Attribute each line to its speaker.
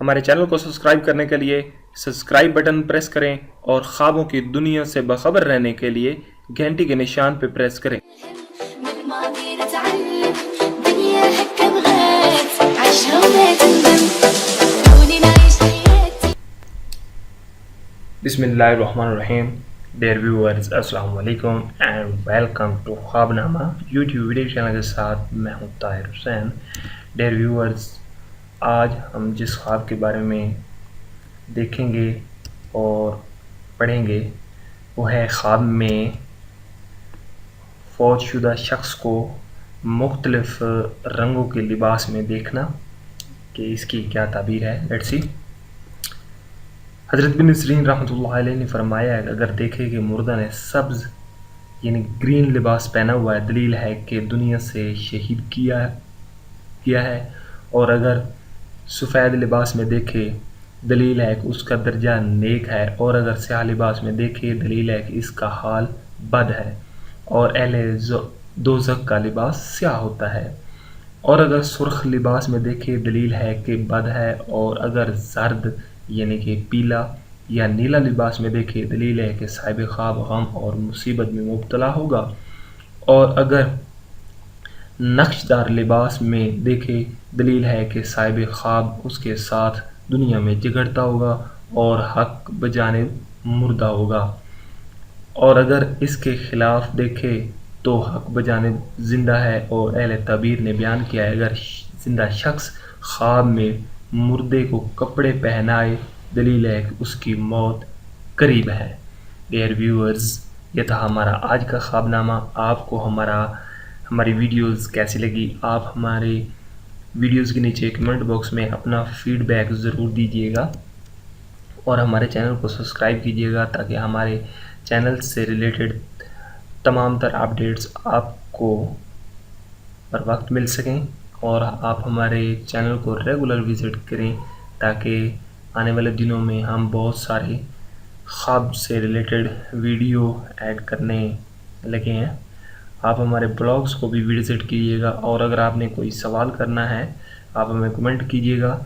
Speaker 1: ہمارے چینل کو سبسکرائب کرنے کے لیے سبسکرائب بٹن پریس کریں اور خوابوں کی دنیا سے باخبر رہنے کے لیے گھنٹی کے نشان پہ پریس کریں۔
Speaker 2: من الماضي نتعلم دنيا هكا بغات عيشها وما تندم خلوني نعيش حياتي.
Speaker 1: بسم اللہ الرحمن الرحیم۔ ڈیئر ویورز السلام علیکم اینڈ ویلکم ٹو خواب نامہ یوٹیوب ویڈیو چینل کے ساتھ میں ہوں طاہر حسین۔ ڈیئر ویورز، آج ہم جس خواب کے بارے میں دیکھیں گے اور پڑھیں گے وہ ہے خواب میں فوت شدہ شخص کو مختلف رنگوں کے لباس میں دیکھنا کہ اس کی کیا تعبیر ہے۔ Let's see. حضرت بن سیرین رحمۃ اللہ علیہ نے فرمایا ہے کہ اگر دیکھے کہ مردہ نے سبز یعنی گرین لباس پہنا ہوا ہے، دلیل ہے کہ دنیا سے شہید کیا ہے، اور اگر سفید لباس میں دیکھے دلیل ہے کہ اس کا درجہ نیک ہے، اور اگر سیاہ لباس میں دیکھے دلیل ہے کہ اس کا حال بد ہے، اور اہل دوزخ کا لباس سیاہ ہوتا ہے، اور اگر سرخ لباس میں دیکھے دلیل ہے کہ بد ہے، اور اگر زرد یعنی کہ پیلا یا نیلا لباس میں دیکھے دلیل ہے کہ صاحب خواب غم اور مصیبت میں مبتلا ہوگا، اور اگر نقشدار لباس میں دیکھے دلیل ہے کہ صاحب خواب اس کے ساتھ دنیا میں جھگڑتا ہوگا اور حق بجانب مردہ ہوگا، اور اگر اس کے خلاف دیکھے تو حق بجانب زندہ ہے۔ اور اہل تعبیر نے بیان کیا ہے اگر زندہ شخص خواب میں مردے کو کپڑے پہنائے دلیل ہے کہ اس کی موت قریب ہے۔ ڈیئر ویورز، یہ تھا ہمارا آج کا خواب نامہ۔ آپ کو ہماری ویڈیوز کیسی لگی؟ آپ ہمارے ویڈیوز کے نیچے کمنٹ باکس میں اپنا فیڈ بیک ضرور دیجیے گا، اور ہمارے چینل کو سبسکرائب کیجیے گا تاکہ ہمارے چینل سے ریلیٹڈ تمام تر اپڈیٹس آپ کو پر وقت مل سکیں، اور آپ ہمارے چینل کو ریگولر وزٹ کریں تاکہ آنے والے دنوں میں ہم بہت سارے خواب سے ریلیٹڈ ویڈیو ایڈ کرنے لگے ہیں۔ آپ ہمارے بلاگز کو بھی وزٹ کیجیے گا، اور اگر آپ نے کوئی سوال کرنا ہے آپ ہمیں کمنٹ کیجیے گا